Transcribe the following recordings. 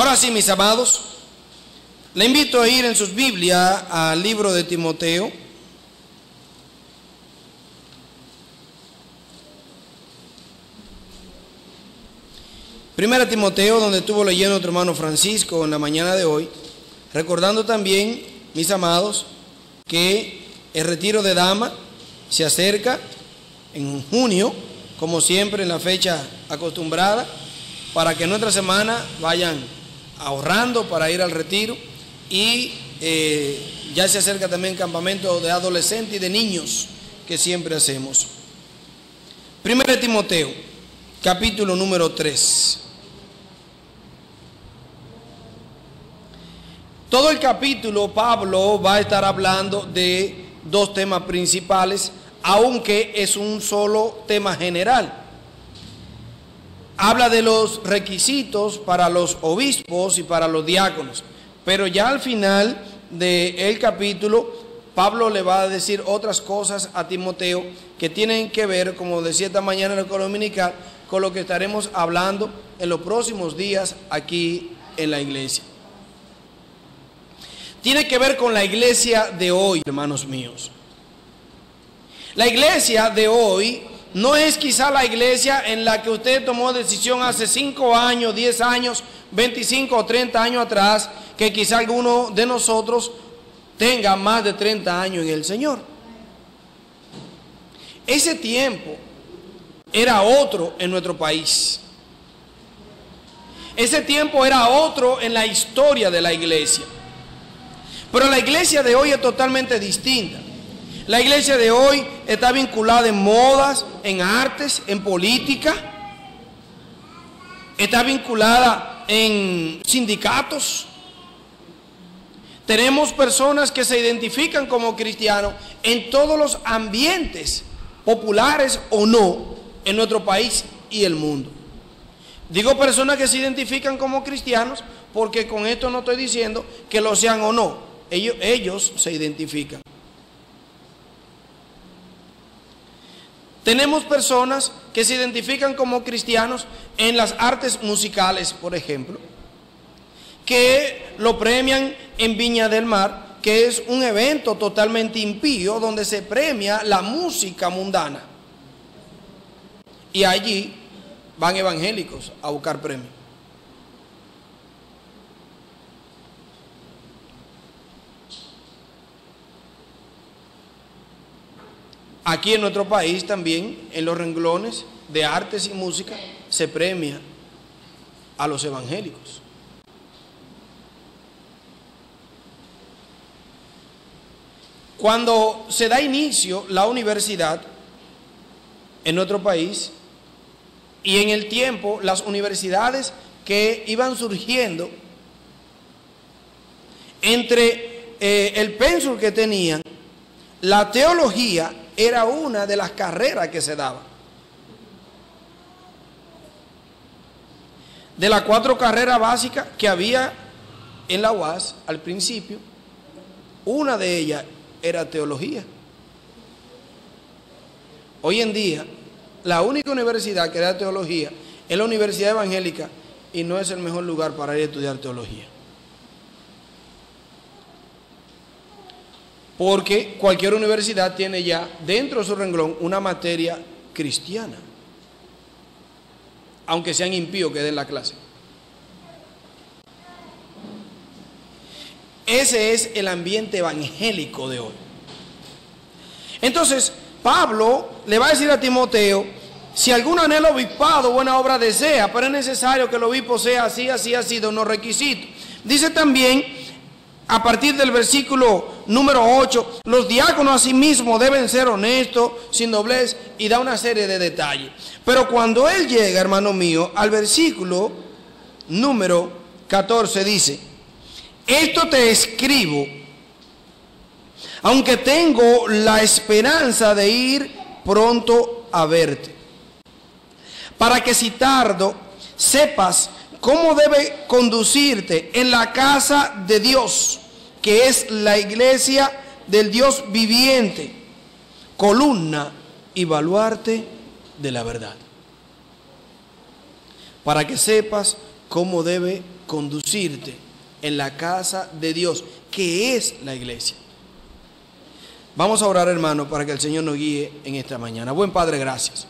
Ahora sí, mis amados, le invito a ir en sus Biblias al libro de Timoteo. Primera Timoteo, donde estuvo leyendo nuestro hermano Francisco en la mañana de hoy, recordando también, mis amados, que el retiro de dama se acerca en junio, como siempre en la fecha acostumbrada, para que en nuestra semana vayan ahorrando para ir al retiro. Y ya se acerca también el campamento de adolescentes y de niños que siempre hacemos. Primera Timoteo, capítulo número 3. Todo el capítulo Pablo va a estar hablando de dos temas principales, aunque es un solo tema general. Habla de los requisitos para los obispos y para los diáconos, pero ya al final del capítulo Pablo le va a decir otras cosas a Timoteo que tienen que ver, como decía esta mañana en el coro dominical, con lo que estaremos hablando en los próximos días aquí en la iglesia. Tiene que ver con la iglesia de hoy, hermanos míos. La iglesia de hoy no es quizá la iglesia en la que usted tomó decisión hace 5 años, 10 años, 25 o 30 años atrás, que quizá alguno de nosotros tenga más de 30 años en el Señor. Ese tiempo era otro en nuestro país. Ese tiempo era otro en la historia de la iglesia. Pero la iglesia de hoy es totalmente distinta. La iglesia de hoy está vinculada en modas, en artes, en política. Está vinculada en sindicatos. Tenemos personas que se identifican como cristianos en todos los ambientes, populares o no, en nuestro país y el mundo. Digo personas que se identifican como cristianos porque con esto no estoy diciendo que lo sean o no. Ellos se identifican. Tenemos personas que se identifican como cristianos en las artes musicales, por ejemplo, que lo premian en Viña del Mar, que es un evento totalmente impío donde se premia la música mundana. Y allí van evangélicos a buscar premios. Aquí en nuestro país también, en los renglones de artes y música, se premia a los evangélicos. Cuando se da inicio la universidad en nuestro país, y en el tiempo las universidades que iban surgiendo, entre el pensum que tenían, la teología era una de las carreras que se daba. De las 4 carreras básicas que había en la UAS al principio, una de ellas era teología. Hoy en día, la única universidad que da teología es la Universidad Evangélica, y no es el mejor lugar para ir a estudiar teología. Porque cualquier universidad tiene ya dentro de su renglón una materia cristiana, aunque sean impíos que den la clase. Ese es el ambiente evangélico de hoy. Entonces, Pablo le va a decir a Timoteo, si algún anhelo obispado, buena obra desea, pero es necesario que el obispo sea así, así, así, de unos requisitos. Dice también, a partir del versículo número 8, los diáconos asimismo deben ser honestos, sin doblez, y da una serie de detalles. Pero cuando él llega, hermano mío, al versículo número 14, dice, esto te escribo, aunque tengo la esperanza de ir pronto a verte, para que si tardo, sepas cómo debe conducirte en la casa de Dios, que es la iglesia del Dios viviente, columna y baluarte de la verdad. Para que sepas cómo debe conducirte en la casa de Dios, que es la iglesia. Vamos a orar, hermano, para que el Señor nos guíe en esta mañana. Buen Padre, gracias.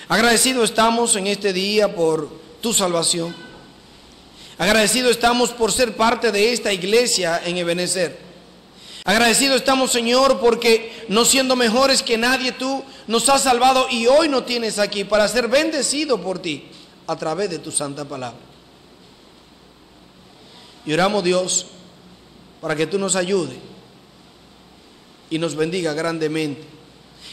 Agradecidos estamos en este día por tu salvación. Agradecidos estamos por ser parte de esta iglesia en Ebenezer. Agradecidos estamos, Señor, porque no siendo mejores que nadie, tú nos has salvado y hoy nos tienes aquí para ser bendecido por ti a través de tu santa palabra. Y oramos, Dios, para que tú nos ayudes y nos bendiga grandemente.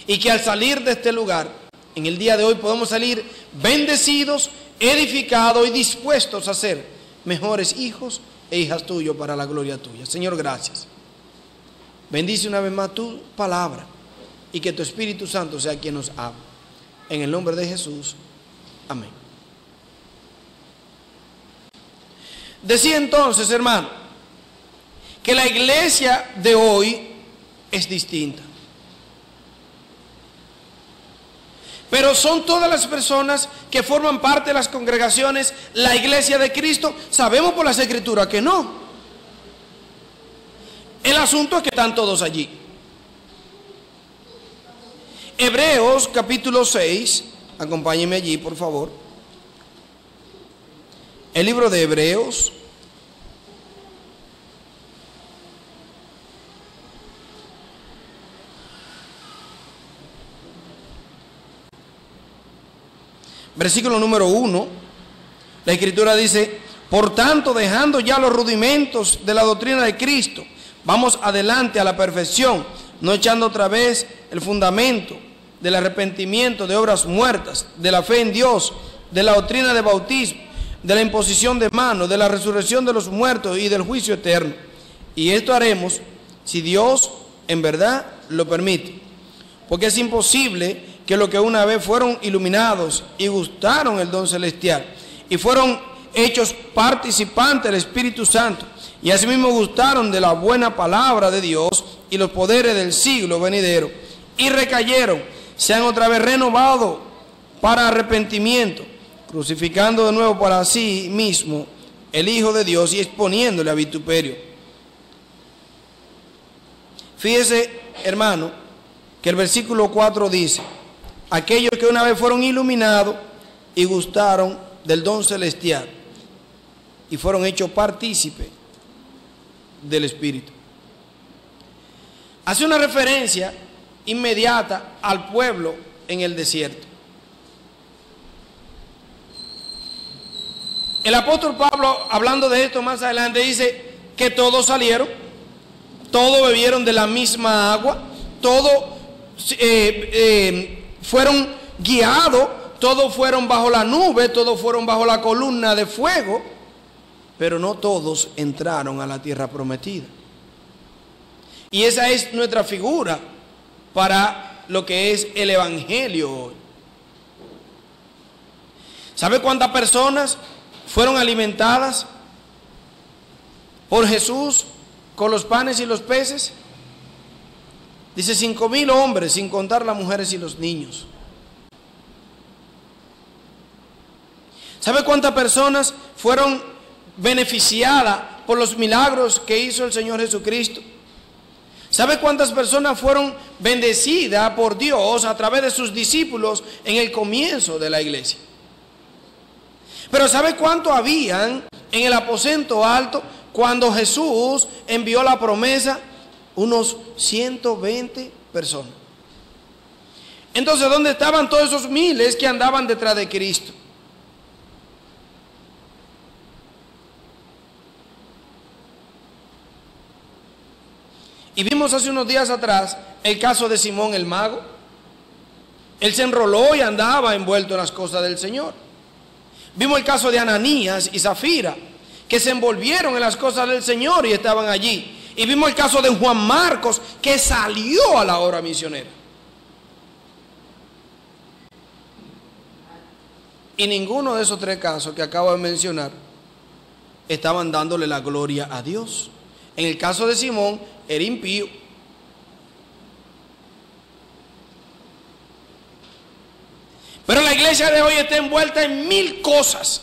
Y que al salir de este lugar, en el día de hoy, podamos salir bendecidos, edificados y dispuestos a ser mejores hijos e hijas tuyos para la gloria tuya. Señor, gracias. Bendice una vez más tu palabra y que tu Espíritu Santo sea quien nos hable. En el nombre de Jesús. Amén. Decía entonces, hermano, que la iglesia de hoy es distinta. Pero son todas las personas que forman parte de las congregaciones la iglesia de Cristo. Sabemos por las Escrituras que no. El asunto es que están todos allí. Hebreos capítulo 6, acompáñenme allí por favor. El libro de Hebreos. Versículo número 1, la Escritura dice: por tanto, dejando ya los rudimentos de la doctrina de Cristo, vamos adelante a la perfección, no echando otra vez el fundamento del arrepentimiento de obras muertas, de la fe en Dios, de la doctrina de bautismo, de la imposición de manos, de la resurrección de los muertos y del juicio eterno. Y esto haremos si Dios en verdad lo permite, porque es imposible que los que una vez fueron iluminados y gustaron el don celestial y fueron hechos participantes del Espíritu Santo y asimismo gustaron de la buena palabra de Dios y los poderes del siglo venidero y recayeron, sean otra vez renovados para arrepentimiento, crucificando de nuevo para sí mismo el Hijo de Dios y exponiéndole a vituperio. Fíjese, hermano, que el versículo 4 dice: aquellos que una vez fueron iluminados y gustaron del don celestial y fueron hechos partícipes del Espíritu. Hace una referencia inmediata al pueblo en el desierto. El apóstol Pablo, hablando de esto más adelante, dice que todos salieron, todos bebieron de la misma agua, todos fueron guiados, todos fueron bajo la nube, todos fueron bajo la columna de fuego, pero no todos entraron a la tierra prometida. Y esa es nuestra figura para lo que es el evangelio hoy. ¿Sabe cuántas personas fueron alimentadas por Jesús con los panes y los peces? Dice 5,000 hombres, sin contar las mujeres y los niños. ¿Sabe cuántas personas fueron beneficiadas por los milagros que hizo el Señor Jesucristo? ¿Sabe cuántas personas fueron bendecidas por Dios a través de sus discípulos en el comienzo de la iglesia? Pero ¿sabe cuánto habían en el aposento alto cuando Jesús envió la promesa? Unos 120 personas. Entonces, ¿dónde estaban todos esos miles que andaban detrás de Cristo? Y vimos hace unos días atrás el caso de Simón el mago. Él se enroló y andaba envuelto en las cosas del Señor. Vimos el caso de Ananías y Zafira, que se envolvieron en las cosas del Señor y estaban allí. Y vimos el caso de Juan Marcos, que salió a la obra misionera. Y ninguno de esos tres casos que acabo de mencionar estaban dándole la gloria a Dios. En el caso de Simón, era impío. Pero la iglesia de hoy está envuelta en 1000 cosas.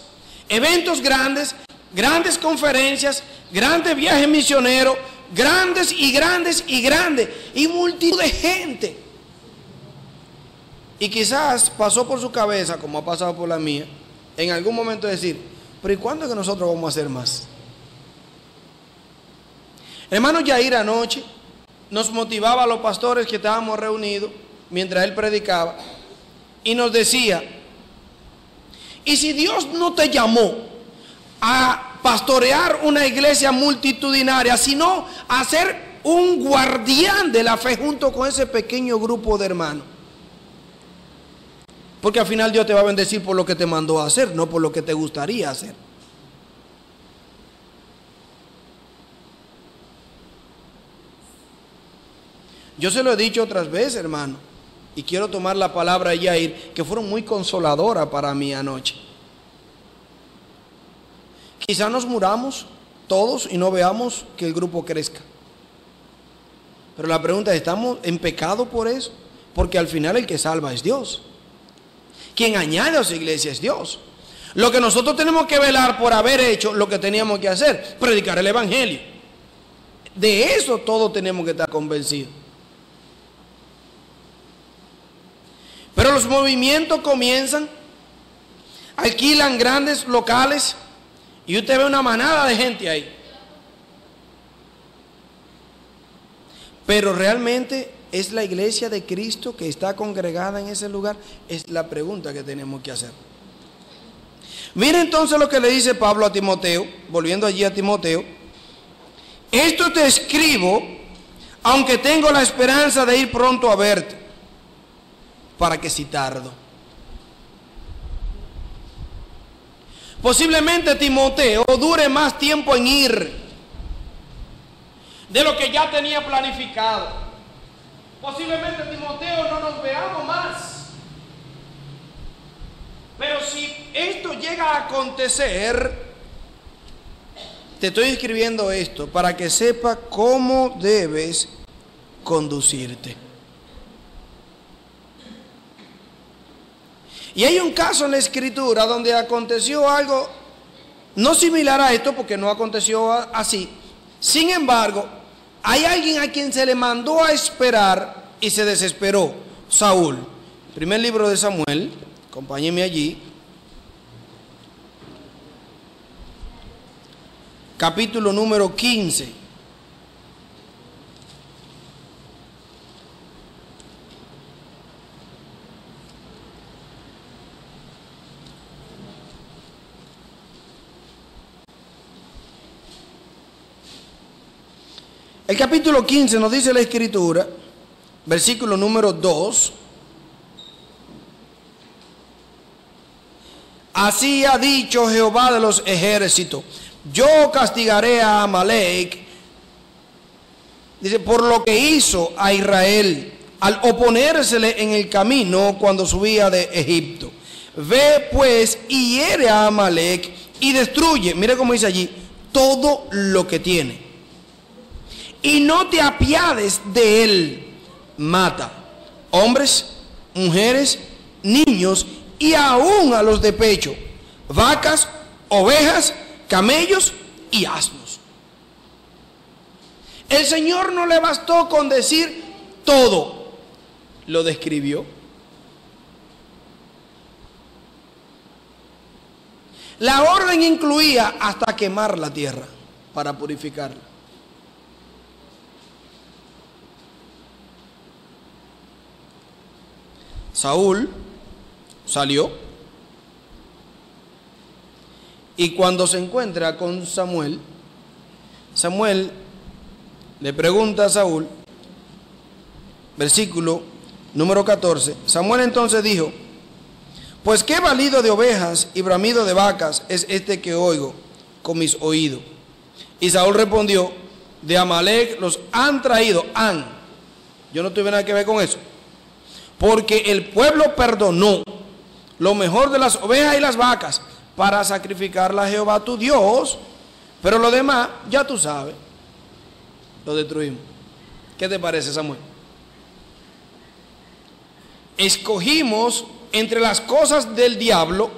Eventos grandes, grandes conferencias, grandes viajes misioneros, grandes y grandes y grandes, y multitud de gente. Y quizás pasó por su cabeza, como ha pasado por la mía, en algún momento decir, pero ¿y cuándo es que nosotros vamos a hacer más? Hermano Yair anoche nos motivaba a los pastores que estábamos reunidos mientras él predicaba y nos decía, ¿y si Dios no te llamó a pastorear una iglesia multitudinaria, sino a ser un guardián de la fe junto con ese pequeño grupo de hermanos? Porque al final Dios te va a bendecir por lo que te mandó a hacer, no por lo que te gustaría hacer. Yo se lo he dicho otras veces, hermano, y quiero tomar la palabra de Yair, que fueron muy consoladoras para mí anoche. Quizá nos muramos todos y no veamos que el grupo crezca. Pero la pregunta es, ¿estamos en pecado por eso? Porque al final el que salva es Dios. Quien añade a su iglesia es Dios. Lo que nosotros tenemos que velar por haber hecho lo que teníamos que hacer, predicar el evangelio. De eso todos tenemos que estar convencidos. Pero los movimientos comienzan, alquilan grandes locales y usted ve una manada de gente ahí. Pero realmente ¿es la iglesia de Cristo que está congregada en ese lugar? Es la pregunta que tenemos que hacer. Mire entonces lo que le dice Pablo a Timoteo, volviendo allí a Timoteo. Esto te escribo, aunque tengo la esperanza de ir pronto a verte, para que si tardo. Posiblemente Timoteo dure más tiempo en ir de lo que ya tenía planificado. Posiblemente Timoteo no nos veamos más. Pero si esto llega a acontecer, te estoy escribiendo esto para que sepa cómo debes conducirte. Y hay un caso en la Escritura donde aconteció algo no similar a esto, porque no aconteció así. Sin embargo, hay alguien a quien se le mandó a esperar y se desesperó: Saúl. Primer libro de Samuel, acompáñenme allí. Capítulo número 15. El capítulo 15 nos dice la Escritura, versículo número 2. Así ha dicho Jehová de los ejércitos: yo castigaré a Amalek, dice, por lo que hizo a Israel al oponérsele en el camino cuando subía de Egipto. Ve pues y hiere a Amalek y destruye, mire cómo dice allí, todo lo que tiene. Y no te apiades de él. Mata hombres, mujeres, niños y aún a los de pecho, vacas, ovejas, camellos y asnos. El Señor no le bastó con decir todo, lo describió. La orden incluía hasta quemar la tierra para purificarla. Saúl salió y cuando se encuentra con Samuel, Samuel le pregunta a Saúl, versículo número 14, Samuel entonces dijo: pues qué balido de ovejas y bramido de vacas es este que oigo con mis oídos. Y Saúl respondió: de Amalek los han traído, yo no tuve nada que ver con eso, porque el pueblo perdonó lo mejor de las ovejas y las vacas para sacrificarla a Jehová tu Dios, pero lo demás ya tú sabes, lo destruimos. ¿Qué te parece, Samuel? Escogimos entre las cosas del diablo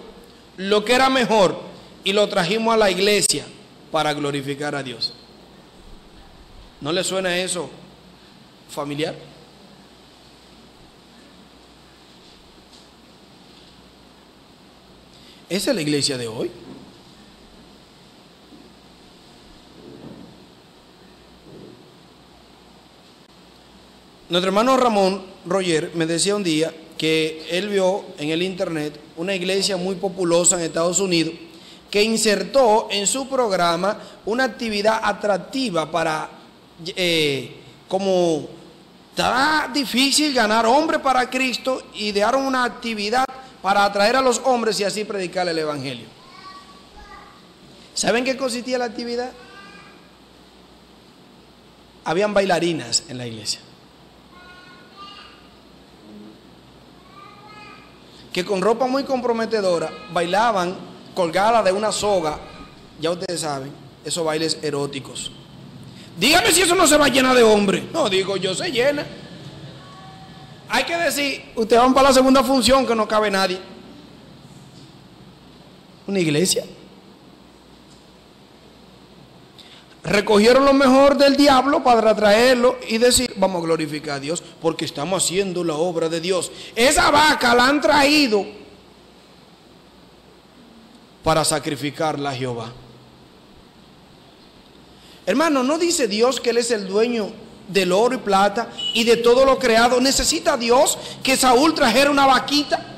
lo que era mejor y lo trajimos a la iglesia para glorificar a Dios. ¿No le suena eso familiar? Esa es la iglesia de hoy. Nuestro hermano Ramón Roger me decía un día que él vio en el internet una iglesia muy populosa en Estados Unidos que insertó en su programa una actividad atractiva para, como está difícil ganar hombres para Cristo, idearon una actividad para atraer a los hombres y así predicar el evangelio. ¿Saben qué consistía la actividad? Habían bailarinas en la iglesia que con ropa muy comprometedora bailaban colgada de una soga, ya ustedes saben, esos bailes eróticos. Dígame si eso no se va a llenar de hombres. No, digo yo, se llena. Hay que decir, ustedes van para la segunda función que no cabe nadie. Una iglesia. Recogieron lo mejor del diablo para traerlo y decir, vamos a glorificar a Dios porque estamos haciendo la obra de Dios. Esa vaca la han traído para sacrificarla a Jehová. Hermano, ¿no dice Dios que Él es el dueño del oro y plata y de todo lo creado? ¿Necesita Dios que Saúl trajera una vaquita?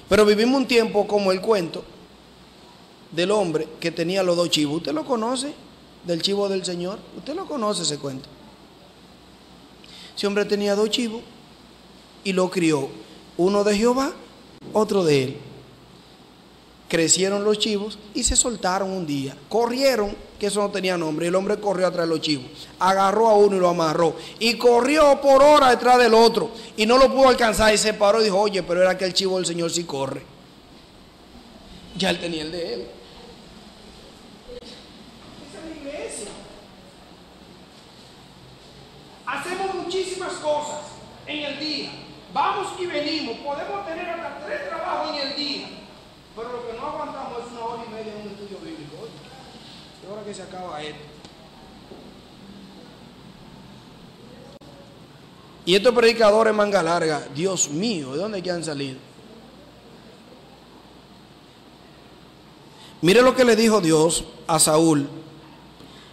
Pero vivimos un tiempo como el cuento del hombre que tenía los dos chivos. ¿Usted lo conoce? Del chivo del Señor. ¿Usted lo conoce ese cuento? Ese hombre tenía dos chivos y lo crió. Uno de Jehová, otro de él. Crecieron los chivos y se soltaron un día. Corrieron, que eso no tenía nombre. Y el hombre corrió atrás de los chivos. Agarró a uno y lo amarró. Y corrió por hora detrás del otro. Y no lo pudo alcanzar y se paró y dijo, oye, pero era que el chivo del Señor sí corre. Ya él tenía el de él. Esa es la iglesia. Hacemos muchísimas cosas en el día. Vamos y venimos. Podemos tener hasta 3 trabajos en el día. Pero lo que no aguantamos es 1 hora y media en un estudio bíblico. Oye, ¿qué hora que se acaba esto? Y estos predicadores manga larga, Dios mío, ¿de dónde que han salido? Mire lo que le dijo Dios a Saúl.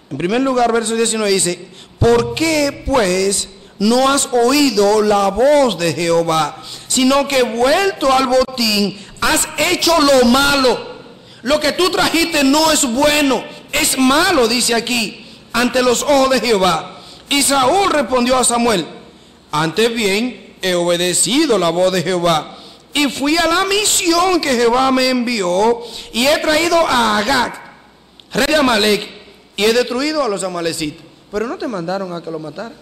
En primer lugar, verso 19 dice, ¿por qué pues no has oído la voz de Jehová, sino que vuelto al botín has hecho lo malo? Lo que tú trajiste no es bueno, es malo, dice aquí, ante los ojos de Jehová. Y Saúl respondió a Samuel, antes bien he obedecido la voz de Jehová y fui a la misión que Jehová me envió y he traído a Agag, rey de Amalec, y he destruido a los amalecitas. Pero no te mandaron a que lo matara.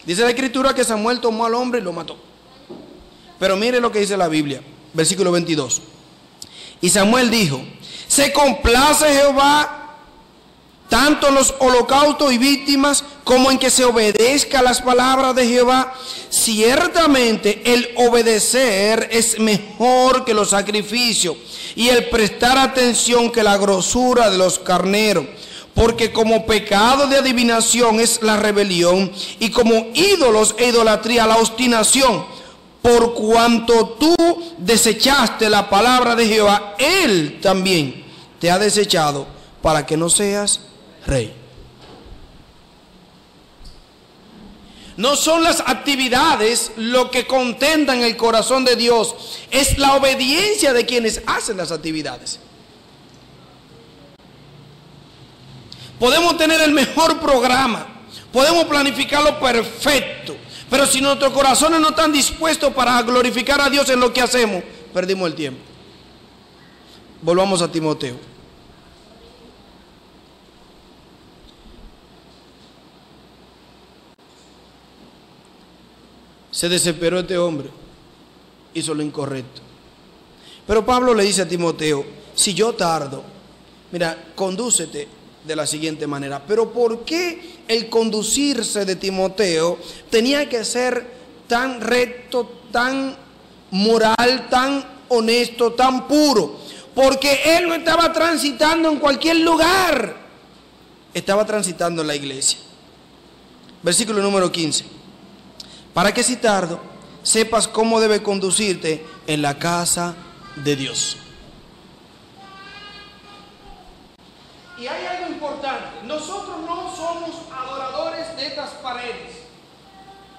Dice la escritura que Samuel tomó al hombre y lo mató. Pero mire lo que dice la Biblia, versículo 22. Y Samuel dijo, ¿se complace Jehová tanto en los holocaustos y víctimas como en que se obedezca las palabras de Jehová? Ciertamente el obedecer es mejor que los sacrificios y el prestar atención que la grosura de los carneros. Porque como pecado de adivinación es la rebelión y como ídolos e idolatría la obstinación. Por cuanto tú desechaste la palabra de Jehová, Él también te ha desechado para que no seas rey. No son las actividades lo que contentan el corazón de Dios, es la obediencia de quienes hacen las actividades. Podemos tener el mejor programa, podemos planificarlo perfecto, pero si nuestros corazones no están dispuestos para glorificar a Dios en lo que hacemos, perdimos el tiempo. Volvamos a Timoteo. Se desesperó este hombre, hizo lo incorrecto. Pero Pablo le dice a Timoteo, si yo tardo, mira, condúcete de la siguiente manera. Pero ¿por qué el conducirse de Timoteo tenía que ser tan recto, tan moral, tan honesto, tan puro, porque él no estaba transitando en cualquier lugar, estaba transitando en la iglesia. Versículo número 15. Para que si tardo, sepas cómo debe conducirte en la casa de Dios. Y hay algo importante. Nosotros no somos adoradores de estas paredes,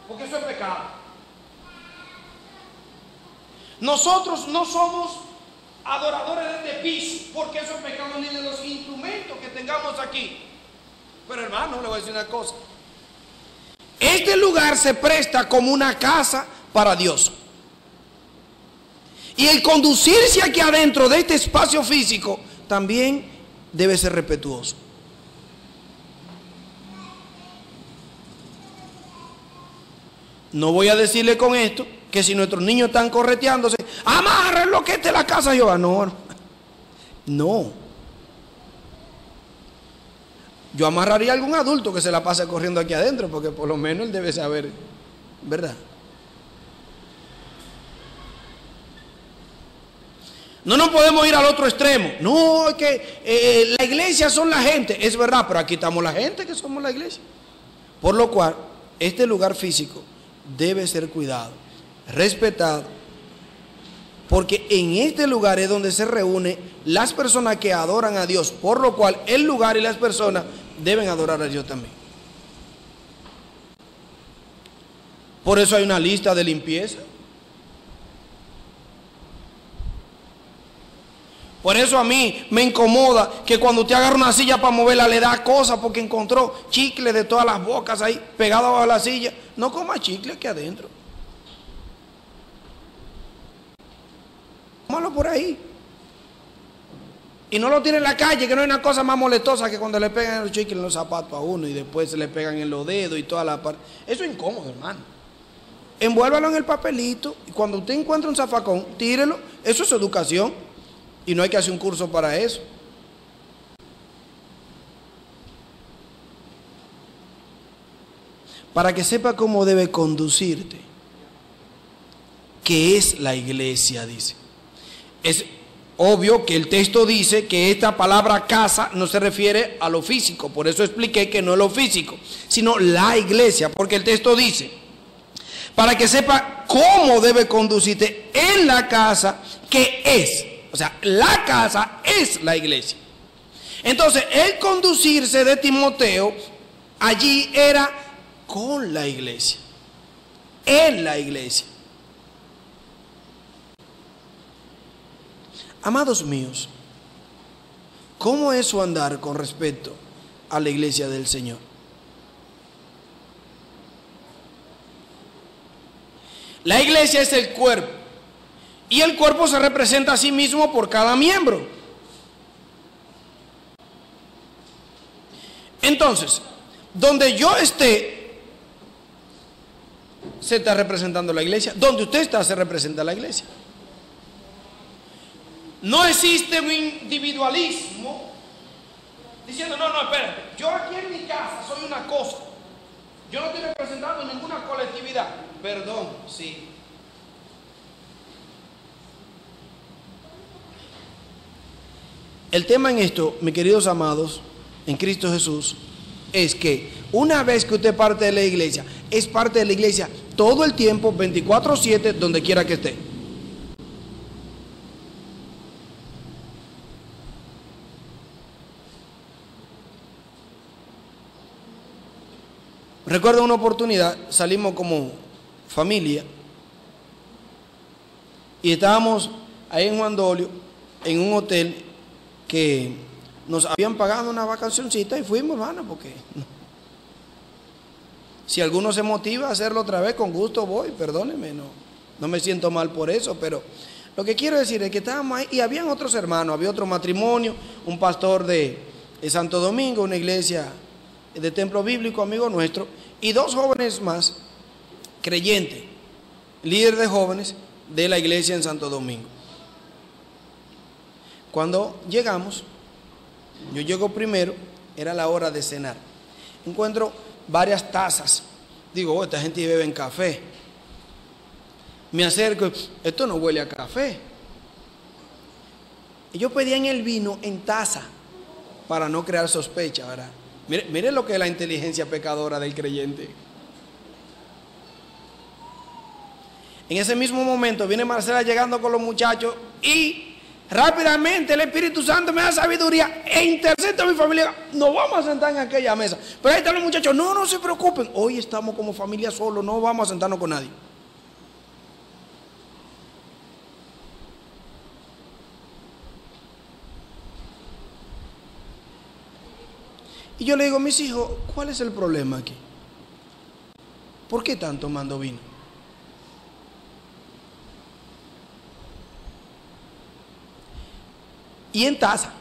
porque eso es pecado. Nosotros no somos adoradores de este piso, porque eso es pecado, ni de los instrumentos que tengamos aquí. Pero hermano, le voy a decir una cosa. Este lugar se presta como una casa para Dios. Y el conducirse aquí adentro de este espacio físico también debe ser respetuoso. No voy a decirle con esto que si nuestros niños están correteándose, amárrenlo que esta es la casa de Jehová. No. Yo amarraría a algún adulto que se la pase corriendo aquí adentro, porque por lo menos él debe saber, ¿verdad? No nos podemos ir al otro extremo. No, es que la iglesia son la gente. Es verdad, pero aquí estamos la gente que somos la iglesia. Por lo cual, este lugar físico debe ser cuidado, respetado, porque en este lugar es donde se reúnen las personas que adoran a Dios, por lo cual el lugar y las personas deben adorar a Dios también. Por eso hay una lista de limpieza. Por eso a mí me incomoda que cuando usted agarra una silla para moverla le da cosas porque encontró chicle de todas las bocas ahí pegado a la silla. No coma chicle aquí adentro. Cómalo por ahí. Y no lo tiene en la calle, que no hay una cosa más molestosa que cuando le pegan los chicles en los zapatos a uno y después se le pegan en los dedos y toda la parte. Eso es incómodo, hermano. Envuélvalo en el papelito y cuando usted encuentre un zafacón, tírelo. Eso es educación. Y no hay que hacer un curso para eso. Para que sepa cómo debe conducirte, que es la iglesia, dice. Es obvio que el texto dice que esta palabra casa no se refiere a lo físico, por eso expliqué que no es lo físico, sino la iglesia, porque el texto dice, para que sepa cómo debe conducirte en la casa que es. O sea, la casa es la iglesia. Entonces, el conducirse de Timoteo allí era con la iglesia, en la iglesia. Amados míos, ¿cómo es su andar con respecto a la iglesia del Señor? La iglesia es el cuerpo. Y el cuerpo se representa a sí mismo por cada miembro. Entonces, donde yo esté, se está representando la iglesia. Donde usted está, se representa la iglesia. No existe un individualismo diciendo, no, espérate, yo aquí en mi casa soy una cosa. Yo no estoy representando ninguna colectividad. Perdón, sí. El tema en esto, mis queridos amados, en Cristo Jesús, es que una vez que usted parte de la iglesia, es parte de la iglesia todo el tiempo, 24/7, donde quiera que esté. Recuerdo una oportunidad, salimos como familia y estábamos ahí en Juan Dolio, en un hotel que nos habían pagado una vacacioncita y fuimos, hermano, porque si alguno se motiva a hacerlo otra vez, con gusto voy, perdónenme, no me siento mal por eso, pero lo que quiero decir es que estábamos ahí y habían otros hermanos, había otro matrimonio, un pastor de Santo Domingo, una iglesia de templo bíblico, amigo nuestro, y dos jóvenes más, creyentes, líder de jóvenes de la iglesia en Santo Domingo. Cuando llegamos, yo llego primero, era la hora de cenar. Encuentro varias tazas. Digo, esta gente bebe en café. Me acerco, esto no huele a café. Ellos pedían el vino en taza para no crear sospecha, ¿verdad? Mire lo que es la inteligencia pecadora del creyente. En ese mismo momento viene Marcela llegando con los muchachos y rápidamente el Espíritu Santo me da sabiduría e intercepta a mi familia. Nos vamos a sentar en aquella mesa. Pero ahí están los muchachos, no se preocupen. Hoy estamos como familia solos, no vamos a sentarnos con nadie. Y yo le digo a mis hijos, ¿cuál es el problema aquí? ¿Por qué están tomando vino? Y en taza.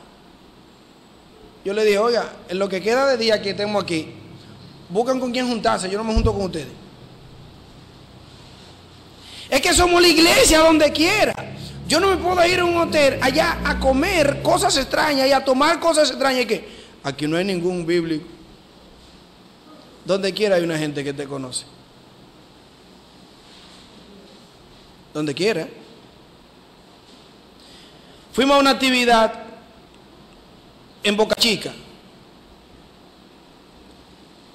Yo le dije, oiga, en lo que queda de día que estemos aquí, buscan con quién juntarse, yo no me junto con ustedes. Es que somos la iglesia donde quiera. Yo no me puedo ir a un hotel allá a comer cosas extrañas y a tomar cosas extrañas. ¿Qué? Aquí no hay ningún bíblico. Donde quiera hay una gente que te conoce. Donde quiera. Fuimos a una actividad en Boca Chica.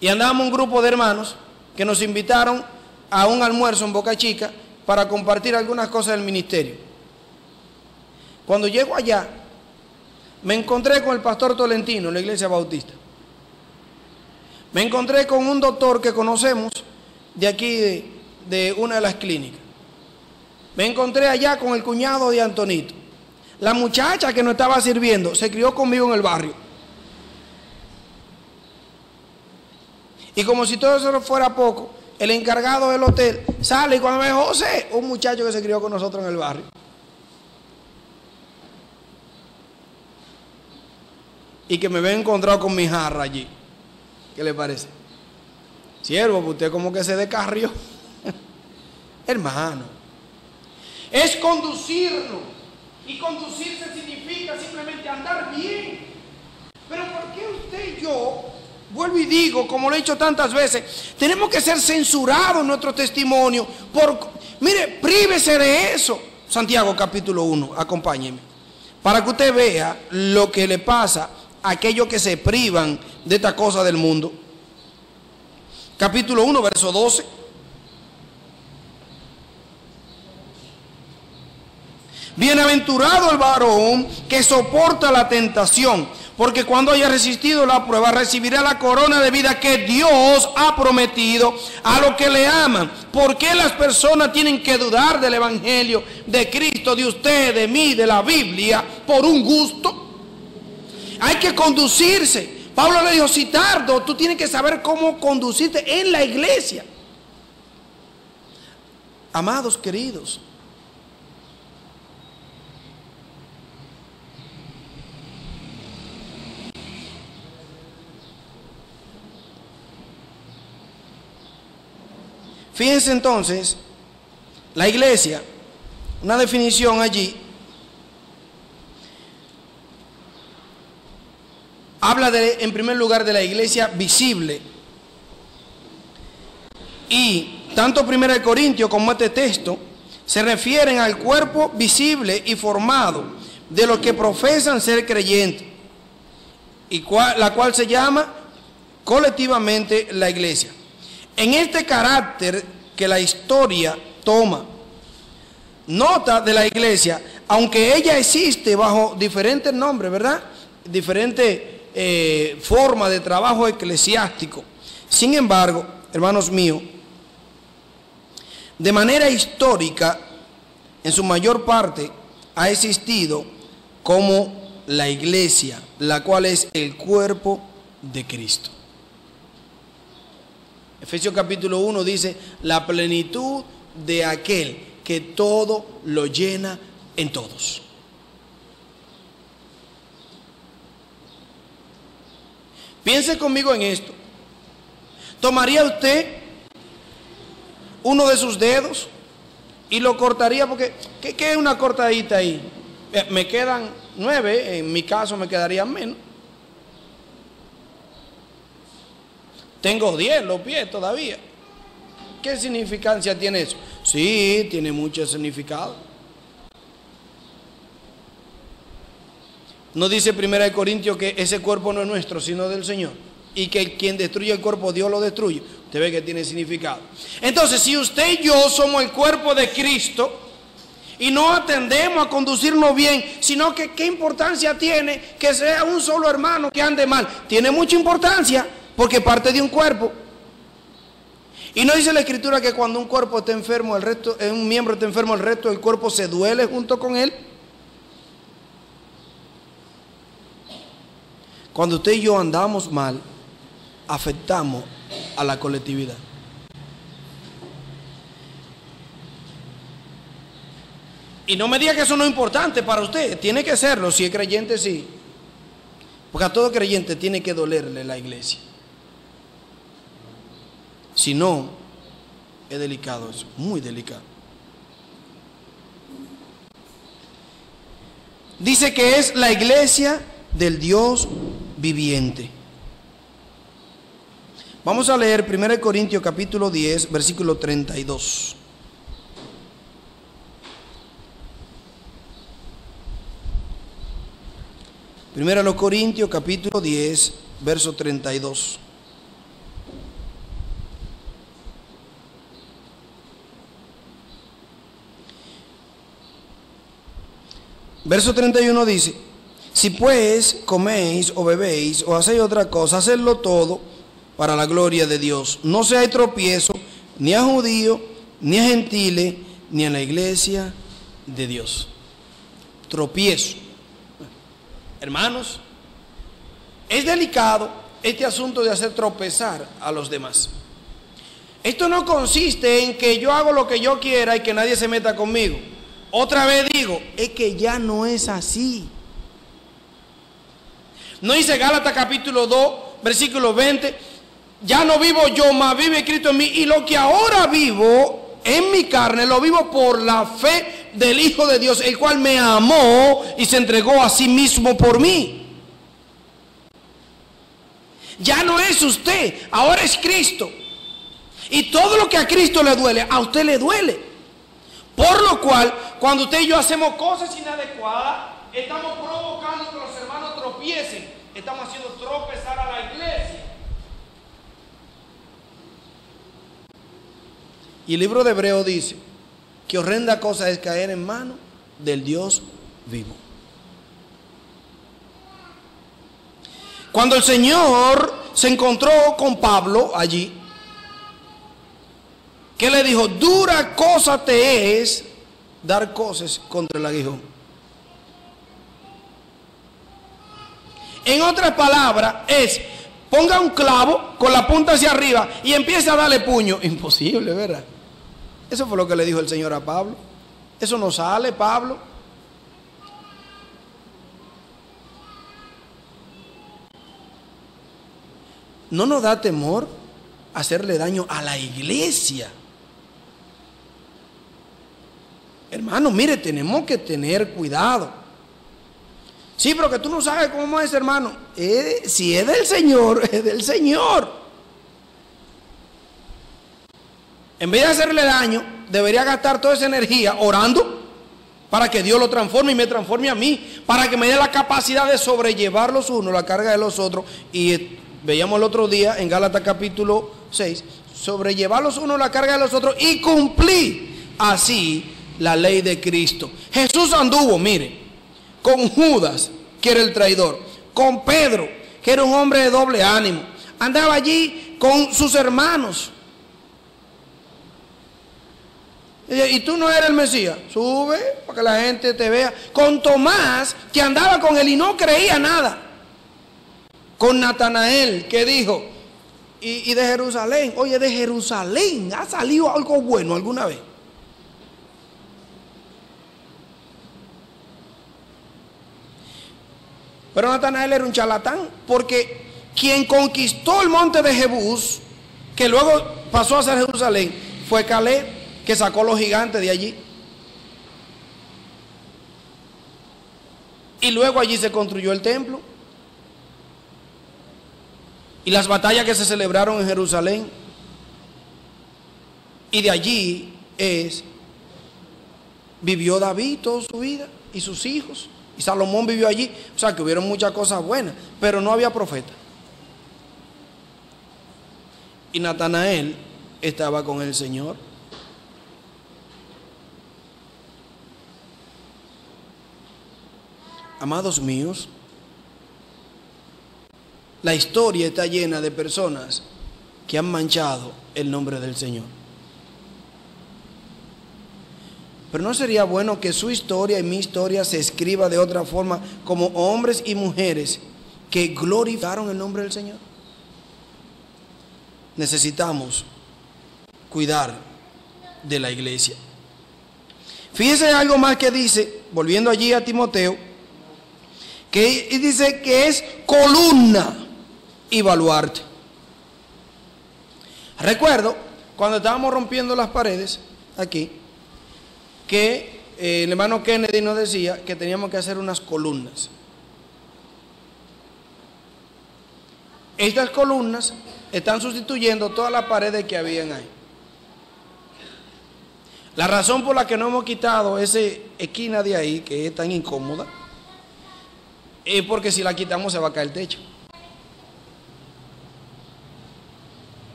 Y andábamos un grupo de hermanos que nos invitaron a un almuerzo en Boca Chica para compartir algunas cosas del ministerio. Cuando llego allá, me encontré con el pastor Tolentino en la iglesia bautista. Me encontré con un doctor que conocemos de aquí, de una de las clínicas. Me encontré allá con el cuñado de Antonito. La muchacha que nos estaba sirviendo se crió conmigo en el barrio. Y como si todo eso fuera poco, el encargado del hotel sale y cuando me dijo, José, un muchacho que se crió con nosotros en el barrio. Y que me había encontrado con mi jarra allí. ¿Qué le parece? Siervo, pues usted como que se descarrió. Hermano, es conducirlo. Y conducirse significa simplemente andar bien. Pero ¿por qué usted y yo, vuelvo y digo, como lo he dicho tantas veces, tenemos que ser censurados en nuestro testimonio? Mire, prívese de eso. Santiago capítulo 1, acompáñeme. Para que usted vea lo que le pasa a aquellos que se privan de esta cosa del mundo. Capítulo 1, verso 12. Bienaventurado el varón que soporta la tentación, porque cuando haya resistido la prueba recibirá la corona de vida que Dios ha prometido a los que le aman. ¿Por qué las personas tienen que dudar del evangelio de Cristo, de usted, de mí, de la Biblia, por un gusto? Hay que conducirse. Pablo le dijo, si tardo, tú tienes que saber cómo conducirte en la iglesia. Amados queridos, fíjense entonces, la iglesia, una definición allí, habla en primer lugar de la iglesia visible. Y tanto 1 Corintios como este texto se refieren al cuerpo visible y formado de los que profesan ser creyentes, y la cual se llama colectivamente la iglesia. En este carácter que la historia toma nota de la iglesia, aunque ella existe bajo diferentes nombres, ¿verdad? Diferentes formas de trabajo eclesiástico. Sin embargo, hermanos míos, de manera histórica, en su mayor parte, ha existido como la iglesia, la cual es el cuerpo de Cristo. Efesios capítulo 1 dice, la plenitud de aquel que todo lo llena en todos. Piense conmigo en esto. ¿Tomaría usted uno de sus dedos y lo cortaría? Porque, ¿qué es una cortadita ahí? Me quedan 9, en mi caso me quedarían menos. Tengo 10 los pies todavía. ¿Qué significancia tiene eso? Sí, tiene mucho significado. No dice 1 Corintios que ese cuerpo no es nuestro, sino del Señor. Y que quien destruye el cuerpo, Dios lo destruye. Usted ve que tiene significado. Entonces, si usted y yo somos el cuerpo de Cristo y no atendemos a conducirnos bien, sino que qué importancia tiene que sea un solo hermano que ande mal. Tiene mucha importancia porque parte de un cuerpo. Y no dice la Escritura que cuando un cuerpo está enfermo, un miembro está enfermo, el resto del cuerpo se duele junto con él. Cuando usted y yo andamos mal, afectamos a la colectividad. Y no me diga que eso no es importante para usted. Tiene que serlo, si es creyente, sí. Porque a todo creyente tiene que dolerle la iglesia. Si no, es delicado eso, muy delicado. Dice que es la iglesia del Dios viviente. Vamos a leer 1 Corintios capítulo 10, versículo 32. Primero los Corintios capítulo 10, verso 32. Verso 31 dice: si pues coméis o bebéis o hacéis otra cosa, hacedlo todo para la gloria de Dios. No seáis tropiezo ni a judío, ni a gentiles, ni a la iglesia de Dios. Tropiezo. Hermanos, es delicado este asunto de hacer tropezar a los demás. Esto no consiste en que yo hago lo que yo quiera y que nadie se meta conmigo. Otra vez digo, es que ya no es así. No dice Gálatas capítulo 2, versículo 20, ya no vivo yo, mas vive Cristo en mí, y lo que ahora vivo en mi carne, lo vivo por la fe del Hijo de Dios, el cual me amó y se entregó a sí mismo por mí. Ya no es usted, ahora es Cristo. Y todo lo que a Cristo le duele, a usted le duele. Por lo cual, cuando usted y yo hacemos cosas inadecuadas, estamos provocando que los hermanos tropiecen. Estamos haciendo tropezar a la iglesia. Y el libro de Hebreos dice que horrenda cosa es caer en manos del Dios vivo. Cuando el Señor se encontró con Pablo allí, ¿qué le dijo? Dura cosa te es dar cosas contra el aguijón. En otras palabras, es ponga un clavo con la punta hacia arriba y empieza a darle puño. Imposible, ¿verdad? Eso fue lo que le dijo el Señor a Pablo. Eso no sale, Pablo. No nos da temor hacerle daño a la iglesia. Hermano, mire, tenemos que tener cuidado. Sí, pero que tú no sabes cómo es, hermano. Si es del Señor, es del Señor. En vez de hacerle daño, debería gastar toda esa energía orando para que Dios lo transforme y me transforme a mí, para que me dé la capacidad de sobrellevar los unos la carga de los otros. Y veíamos el otro día en Gálatas capítulo 6, sobrellevar los unos la carga de los otros y cumplir así la ley de Cristo. Jesús anduvo, mire, con Judas, que era el traidor, con Pedro, que era un hombre de doble ánimo, andaba allí con sus hermanos. Y tú no eres el Mesías, sube para que la gente te vea. Con Tomás, que andaba con él y no creía nada. Con Natanael, que dijo, y de Jerusalén, oye, de Jerusalén ha salido algo bueno alguna vez. Pero Natanael era un charlatán, porque quien conquistó el monte de Jebús, que luego pasó a ser Jerusalén, fue Caleb, que sacó los gigantes de allí. Y luego allí se construyó el templo. Y las batallas que se celebraron en Jerusalén. Y de allí vivió David toda su vida y sus hijos, y Salomón vivió allí, o sea que hubieron muchas cosas buenas, pero no había profeta. Y Natanael estaba con el Señor. Amados míos, la historia está llena de personas que han manchado el nombre del Señor. Pero ¿no sería bueno que su historia y mi historia se escriba de otra forma como hombres y mujeres que glorificaron el nombre del Señor? Necesitamos cuidar de la iglesia. Fíjese algo más que dice, volviendo allí a Timoteo, que dice que es columna y baluarte. Recuerdo cuando estábamos rompiendo las paredes aquí, que el hermano Kennedy nos decía que teníamos que hacer unas columnas. Estas columnas están sustituyendo todas las paredes que habían ahí. La razón por la que no hemos quitado esa esquina de ahí, que es tan incómoda, es porque si la quitamos se va a caer el techo.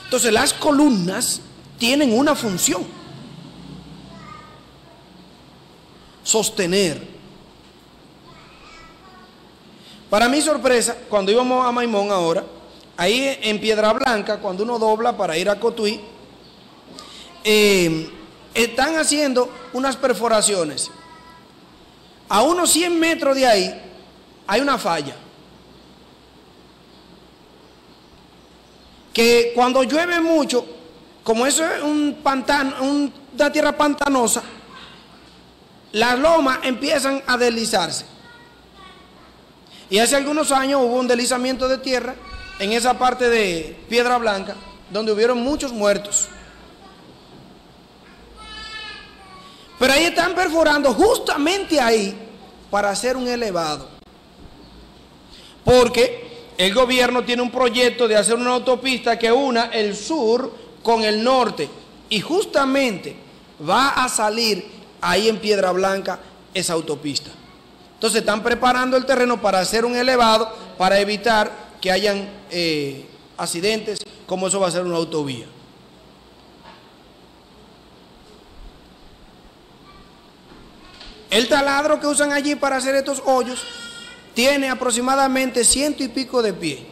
Entonces las columnas tienen una función: sostener. Para mi sorpresa, cuando íbamos a Maimón ahora, ahí en Piedra Blanca, cuando uno dobla para ir a Cotuí, están haciendo unas perforaciones. A unos 100 metros de ahí hay una falla que cuando llueve mucho, como eso es un pantano, una tierra pantanosa, las lomas empiezan a deslizarse. Y hace algunos años hubo un deslizamiento de tierra en esa parte de Piedra Blanca, donde hubieron muchos muertos. Pero ahí están perforando justamente ahí para hacer un elevado. Porque el gobierno tiene un proyecto de hacer una autopista que una el sur con el norte. Y justamente va a salir ahí en Piedra Blanca esa autopista. Entonces están preparando el terreno para hacer un elevado para evitar que hayan accidentes, como eso va a ser una autovía. El taladro que usan allí para hacer estos hoyos tiene aproximadamente 100 y pico de pie.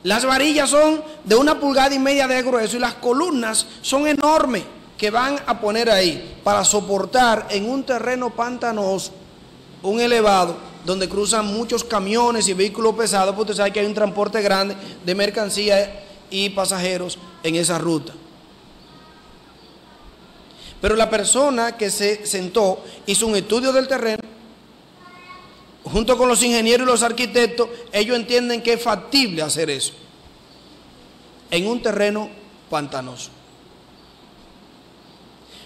Las varillas son de 1,5 pulgadas de grueso y las columnas son enormes que van a poner ahí para soportar en un terreno pantanoso un elevado donde cruzan muchos camiones y vehículos pesados, porque usted sabe que hay un transporte grande de mercancías y pasajeros en esa ruta. Pero la persona que se sentó hizo un estudio del terreno, junto con los ingenieros y los arquitectos. Ellos entienden que es factible hacer eso en un terreno pantanoso.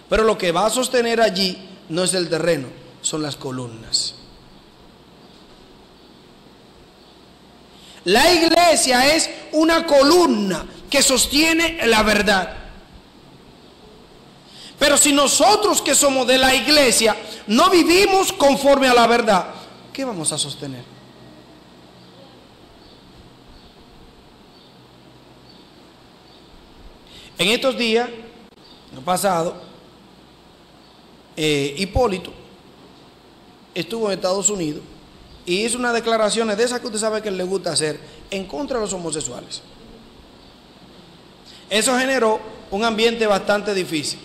Pero lo que va a sostener allí no es el terreno, son las columnas. La iglesia es una columna que sostiene la verdad. Pero si nosotros que somos de la iglesia no vivimos conforme a la verdad, ¿qué vamos a sostener? En estos días, el pasado, Hipólito estuvo en Estados Unidos y hizo unas declaraciones de esas que usted sabe que le gusta hacer en contra de los homosexuales. Eso generó un ambiente bastante difícil.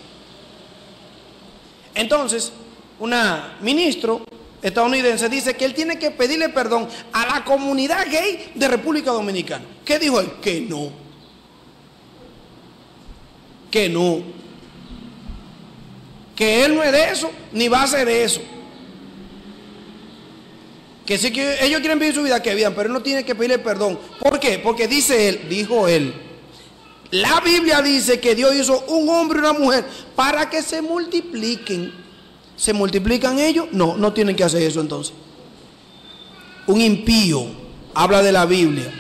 Entonces, una ministro estadounidense dice que él tiene que pedirle perdón a la comunidad gay de República Dominicana. ¿Qué dijo él? Que no. Que no. Que él no es de eso, ni va a ser de eso. Que sí que ellos quieren vivir su vida, que vivan, pero él no tiene que pedirle perdón. ¿Por qué? Porque dijo él, la Biblia dice que Dios hizo un hombre y una mujer para que se multipliquen. ¿Se multiplican ellos? No, no tienen que hacer eso entonces. Un impío habla de la Biblia.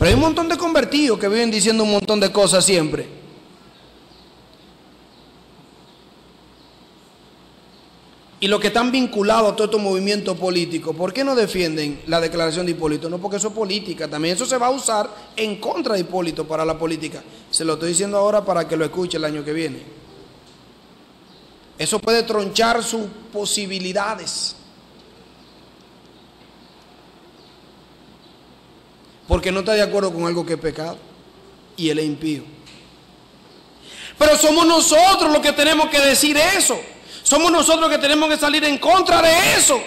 Pero hay un montón de convertidos que viven diciendo un montón de cosas siempre. Y los que están vinculados a todos estos movimientos políticos, ¿por qué no defienden la declaración de Hipólito? No, porque eso es política. También eso se va a usar en contra de Hipólito para la política. Se lo estoy diciendo ahora para que lo escuche el año que viene. Eso puede tronchar sus posibilidades. Porque no está de acuerdo con algo que es pecado. Y él es impío. Pero somos nosotros los que tenemos que decir eso. Somos nosotros que tenemos que salir en contra de eso.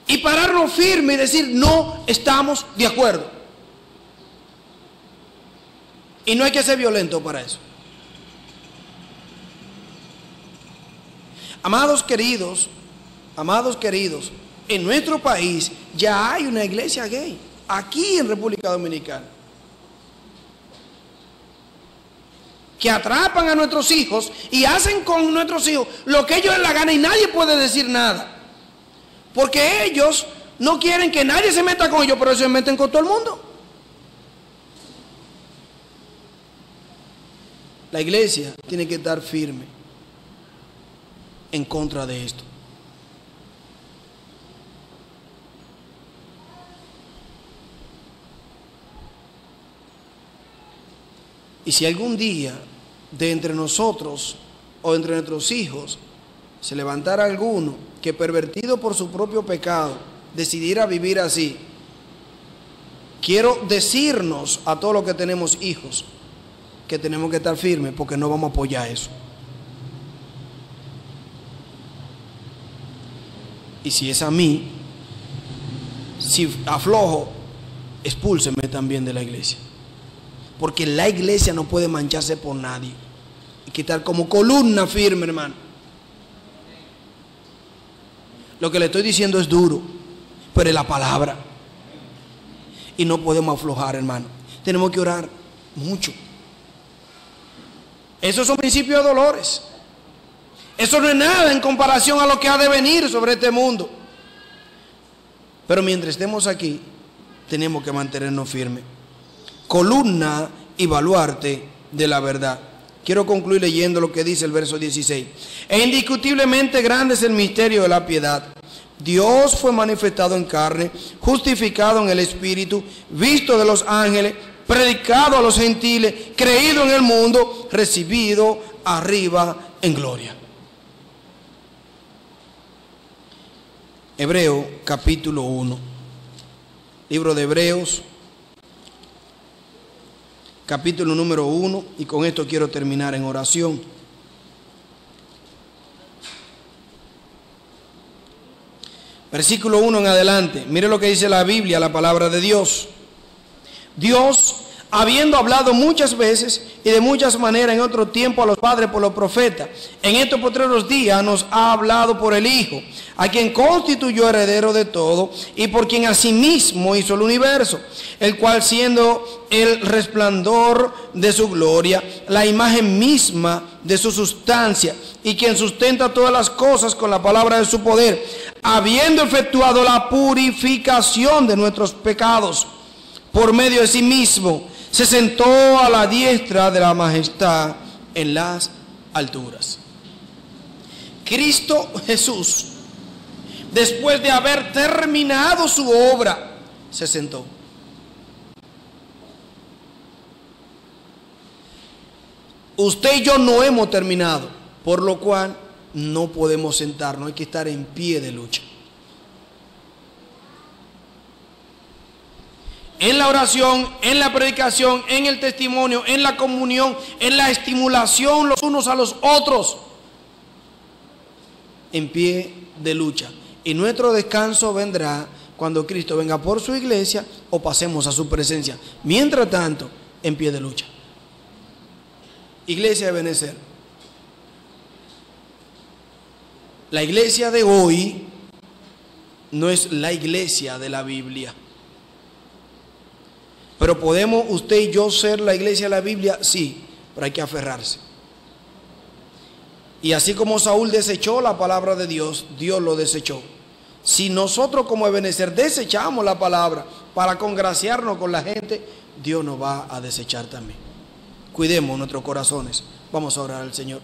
Y pararnos firme y decir, no estamos de acuerdo. Y no hay que ser violento para eso. Amados queridos, en nuestro país ya hay una iglesia gay, aquí en República Dominicana, que atrapan a nuestros hijos y hacen con nuestros hijos lo que ellos les la gana y nadie puede decir nada. Porque ellos no quieren que nadie se meta con ellos, pero ellos se meten con todo el mundo. La iglesia tiene que estar firme en contra de esto. Y si algún día de entre nosotros o entre nuestros hijos se levantara alguno que, pervertido por su propio pecado, decidiera vivir así, quiero decirnos a todos los que tenemos hijos que tenemos que estar firmes, porque no vamos a apoyar eso. Y si es a mí, si aflojo, expúlseme también de la iglesia. Porque la iglesia no puede mancharse por nadie. Hay que estar como columna firme, hermano. Lo que le estoy diciendo es duro, pero es la palabra. Y no podemos aflojar, hermano. Tenemos que orar mucho. Esos son principios de dolores. Eso no es nada en comparación a lo que ha de venir sobre este mundo. Pero mientras estemos aquí, tenemos que mantenernos firmes. Columna y baluarte de la verdad. Quiero concluir leyendo lo que dice el verso 16. E indiscutiblemente grande es el misterio de la piedad. Dios fue manifestado en carne, justificado en el Espíritu, visto de los ángeles, predicado a los gentiles, creído en el mundo, recibido arriba en gloria. Hebreo capítulo 1. Libro de Hebreos, capítulo número 1, y con esto quiero terminar en oración. Versículo 1 en adelante. Mire lo que dice la Biblia, la palabra de Dios. Dios, habiendo hablado muchas veces y de muchas maneras en otro tiempo a los padres por los profetas, en estos postreros días nos ha hablado por el Hijo, a quien constituyó heredero de todo y por quien asimismo hizo el universo, el cual, siendo el resplandor de su gloria, la imagen misma de su sustancia, y quien sustenta todas las cosas con la palabra de su poder, habiendo efectuado la purificación de nuestros pecados por medio de sí mismo, se sentó a la diestra de la majestad en las alturas. Cristo Jesús, después de haber terminado su obra, se sentó. Usted y yo no hemos terminado, por lo cual no podemos sentarnos, hay que estar en pie de lucha. En la oración, en la predicación, en el testimonio, en la comunión, en la estimulación los unos a los otros, en pie de lucha. Y nuestro descanso vendrá cuando Cristo venga por su iglesia o pasemos a su presencia. Mientras tanto, en pie de lucha. Iglesia de Benecer, la iglesia de hoy no es la iglesia de la Biblia. Pero podemos usted y yo ser la iglesia de la Biblia, sí, pero hay que aferrarse. Y así como Saúl desechó la palabra de Dios, Dios lo desechó. Si nosotros como Ebenezer desechamos la palabra para congraciarnos con la gente, Dios nos va a desechar también. Cuidemos nuestros corazones. Vamos a orar al Señor.